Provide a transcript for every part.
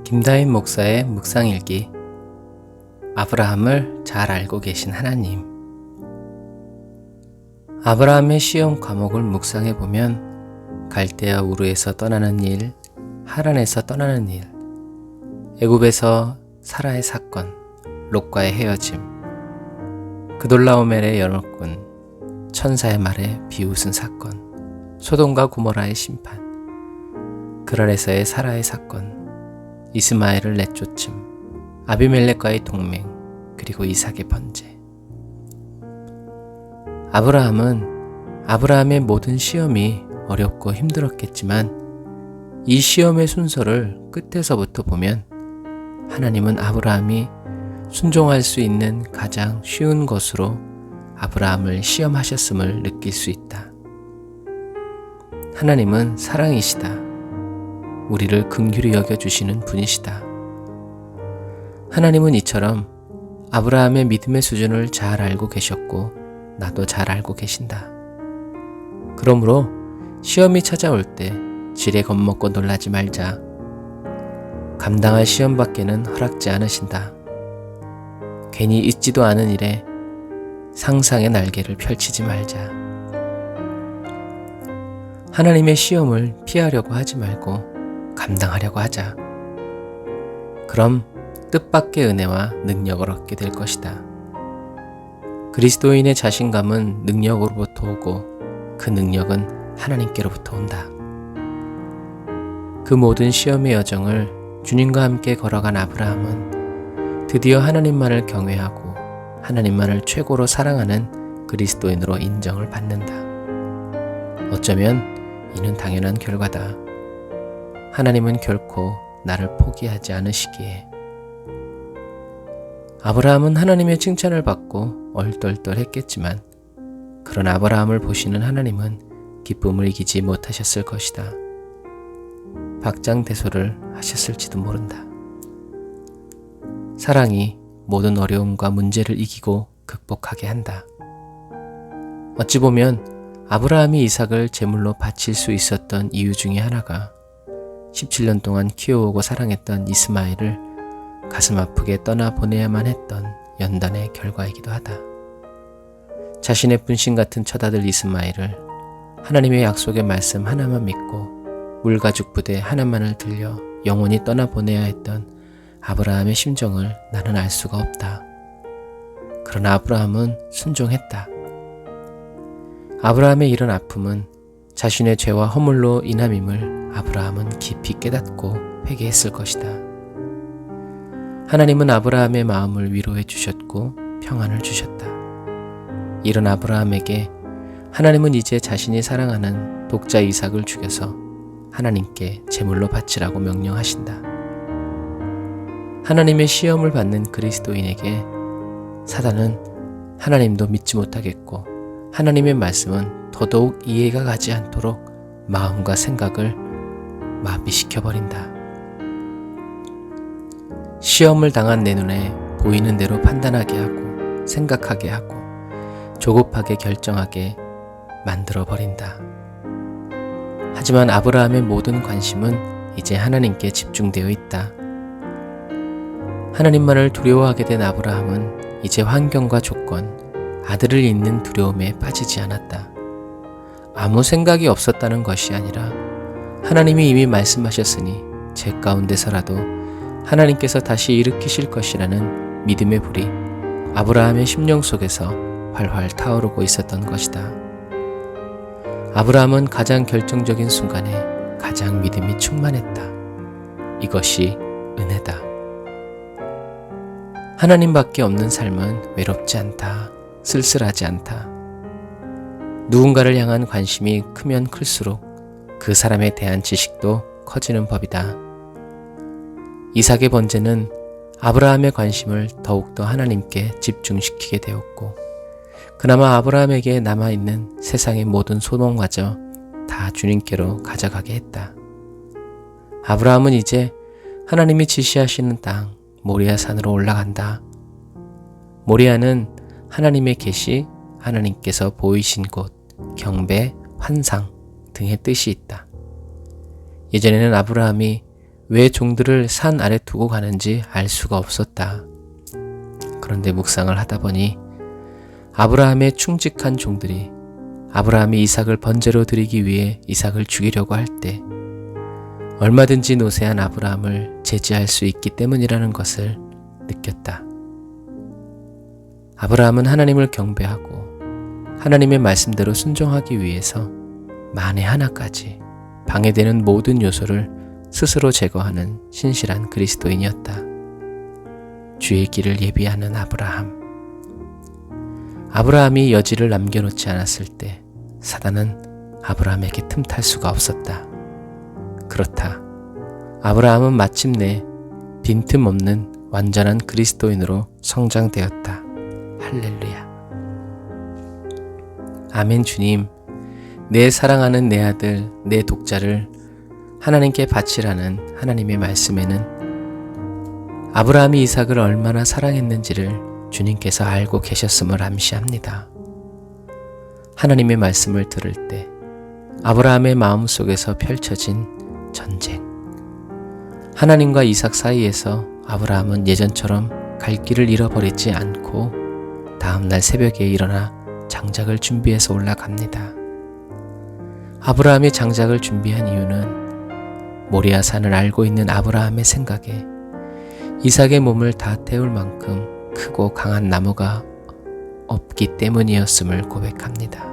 김다인 목사의 묵상일기. 아브라함을 잘 알고 계신 하나님. 아브라함의 시험 과목을 묵상해보면 갈대아 우르에서 떠나는 일, 하란에서 떠나는 일, 애굽에서 사라의 사건, 롯과의 헤어짐, 그돌라오멜의 연합군, 천사의 말에 비웃은 사건, 소돔과 고모라의 심판, 그랄에서의 사라의 사건, 이스마엘을 내쫓음, 아비멜렉과의 동맹, 그리고 이삭의 번제. 아브라함의 모든 시험이 어렵고 힘들었겠지만 이 시험의 순서를 끝에서부터 보면 하나님은 아브라함이 순종할 수 있는 가장 쉬운 것으로 아브라함을 시험하셨음을 느낄 수 있다. 하나님은 사랑이시다. 우리를 긍휼히 여겨주시는 분이시다. 하나님은 이처럼 아브라함의 믿음의 수준을 잘 알고 계셨고 나도 잘 알고 계신다. 그러므로 시험이 찾아올 때 지레 겁먹고 놀라지 말자. 감당할 시험밖에는 허락지 않으신다. 괜히 있지도 않은 일에 상상의 날개를 펼치지 말자. 하나님의 시험을 피하려고 하지 말고 감당하려고 하자. 그럼 뜻밖의 은혜와 능력을 얻게 될 것이다. 그리스도인의 자신감은 능력으로부터 오고 그 능력은 하나님께로부터 온다. 그 모든 시험의 여정을 주님과 함께 걸어간 아브라함은 드디어 하나님만을 경외하고 하나님만을 최고로 사랑하는 그리스도인으로 인정을 받는다. 어쩌면 이는 당연한 결과다. 하나님은 결코 나를 포기하지 않으시기에. 아브라함은 하나님의 칭찬을 받고 얼떨떨했겠지만 그런 아브라함을 보시는 하나님은 기쁨을 이기지 못하셨을 것이다. 박장대소를 하셨을지도 모른다. 사랑이 모든 어려움과 문제를 이기고 극복하게 한다. 어찌 보면 아브라함이 이삭을 제물로 바칠 수 있었던 이유 중에 하나가 17년 동안 키워오고 사랑했던 이스마엘을 가슴 아프게 떠나보내야만 했던 연단의 결과이기도 하다. 자신의 분신 같은 첫아들 이스마엘을 하나님의 약속의 말씀 하나만 믿고 물가죽 부대 하나만을 들려 영원히 떠나보내야 했던 아브라함의 심정을 나는 알 수가 없다. 그러나 아브라함은 순종했다. 아브라함의 이런 아픔은 자신의 죄와 허물로 인함임을 아브라함은 깊이 깨닫고 회개했을 것이다. 하나님은 아브라함의 마음을 위로해 주셨고 평안을 주셨다. 이런 아브라함에게 하나님은 이제 자신이 사랑하는 독자 이삭을 죽여서 하나님께 제물로 바치라고 명령하신다. 하나님의 시험을 받는 그리스도인에게 사단은 하나님도 믿지 못하겠고 하나님의 말씀은 더더욱 이해가 가지 않도록 마음과 생각을 마비시켜버린다. 시험을 당한 내 눈에 보이는 대로 판단하게 하고 생각하게 하고 조급하게 결정하게 만들어버린다. 하지만 아브라함의 모든 관심은 이제 하나님께 집중되어 있다. 하나님만을 두려워하게 된 아브라함은 이제 환경과 조건, 아들을 잃는 두려움에 빠지지 않았다. 아무 생각이 없었다는 것이 아니라 하나님이 이미 말씀하셨으니 제 가운데서라도 하나님께서 다시 일으키실 것이라는 믿음의 불이 아브라함의 심령 속에서 활활 타오르고 있었던 것이다. 아브라함은 가장 결정적인 순간에 가장 믿음이 충만했다. 이것이 은혜다. 하나님밖에 없는 삶은 외롭지 않다. 쓸쓸하지 않다. 누군가를 향한 관심이 크면 클수록 그 사람에 대한 지식도 커지는 법이다. 이삭의 번제는 아브라함의 관심을 더욱더 하나님께 집중시키게 되었고 그나마 아브라함에게 남아있는 세상의 모든 소망마저 다 주님께로 가져가게 했다. 아브라함은 이제 하나님이 지시하시는 땅 모리아산으로 올라간다. 모리아는 하나님의 계시, 하나님께서 보이신 곳, 경배, 환상 등의 뜻이 있다. 예전에는 아브라함이 왜 종들을 산 아래 두고 가는지 알 수가 없었다. 그런데 묵상을 하다 보니 아브라함의 충직한 종들이 아브라함이 이삭을 번제로 드리기 위해 이삭을 죽이려고 할 때 얼마든지 노쇠한 아브라함을 제지할 수 있기 때문이라는 것을 느꼈다. 아브라함은 하나님을 경배하고 하나님의 말씀대로 순종하기 위해서 만에 하나까지 방해되는 모든 요소를 스스로 제거하는 신실한 그리스도인이었다. 주의 길을 예비하는 아브라함. 아브라함이 여지를 남겨놓지 않았을 때 사단은 아브라함에게 틈탈 수가 없었다. 그렇다. 아브라함은 마침내 빈틈없는 완전한 그리스도인으로 성장되었다. 할렐루야. 아멘. 주님, 내 사랑하는 내 아들, 내 독자를 하나님께 바치라는 하나님의 말씀에는 아브라함이 이삭을 얼마나 사랑했는지를 주님께서 알고 계셨음을 암시합니다. 하나님의 말씀을 들을 때 아브라함의 마음속에서 펼쳐진 전쟁. 하나님과 이삭 사이에서 아브라함은 예전처럼 갈 길을 잃어버리지 않고 다음날 새벽에 일어나 장작을 준비해서 올라갑니다. 아브라함이 장작을 준비한 이유는 모리아 산을 알고 있는 아브라함의 생각에 이삭의 몸을 다 태울 만큼 크고 강한 나무가 없기 때문이었음을 고백합니다.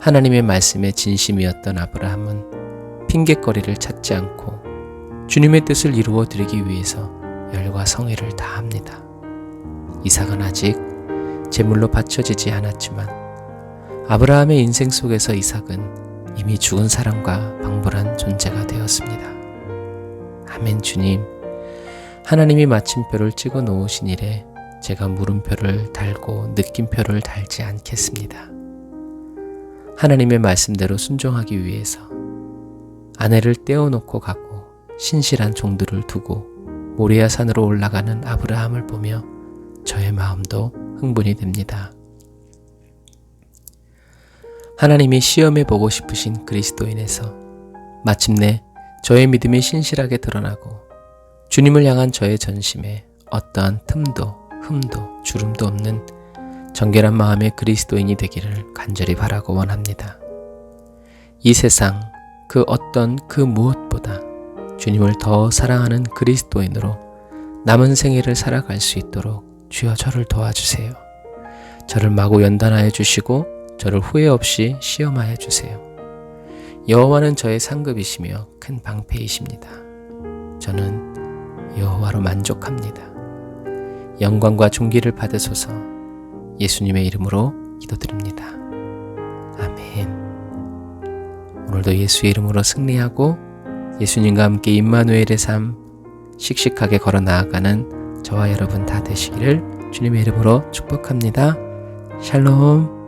하나님의 말씀에 진심이었던 아브라함은 핑곗거리를 찾지 않고 주님의 뜻을 이루어 드리기 위해서 열과 성의를 다합니다. 이삭은 아직 제물로 바쳐지지 않았지만 아브라함의 인생 속에서 이삭은 이미 죽은 사람과 방불한 존재가 되었습니다. 아멘. 주님, 하나님이 마침표를 찍어 놓으신 일에 제가 물음표를 달고 느낌표를 달지 않겠습니다. 하나님의 말씀대로 순종하기 위해서 아내를 떼어놓고 가고 신실한 종들을 두고 모리아 산으로 올라가는 아브라함을 보며 저의 마음도 흥분이 됩니다. 하나님이 시험해 보고 싶으신 그리스도인에서 마침내 저의 믿음이 신실하게 드러나고 주님을 향한 저의 전심에 어떠한 틈도 흠도 주름도 없는 정결한 마음의 그리스도인이 되기를 간절히 바라고 원합니다. 이 세상 그 어떤 그 무엇보다 주님을 더 사랑하는 그리스도인으로 남은 생애를 살아갈 수 있도록 주여 저를 도와주세요. 저를 마구 연단하여 주시고 저를 후회 없이 시험하여 주세요. 여호와는 저의 상급이시며 큰 방패이십니다. 저는 여호와로 만족합니다. 영광과 존귀를 받으소서. 예수님의 이름으로 기도드립니다. 아멘. 오늘도 예수의 이름으로 승리하고 예수님과 함께 임마누엘의 삶 씩씩하게 걸어 나아가는 저와 여러분 다 되시기를 주님의 이름으로 축복합니다. 샬롬.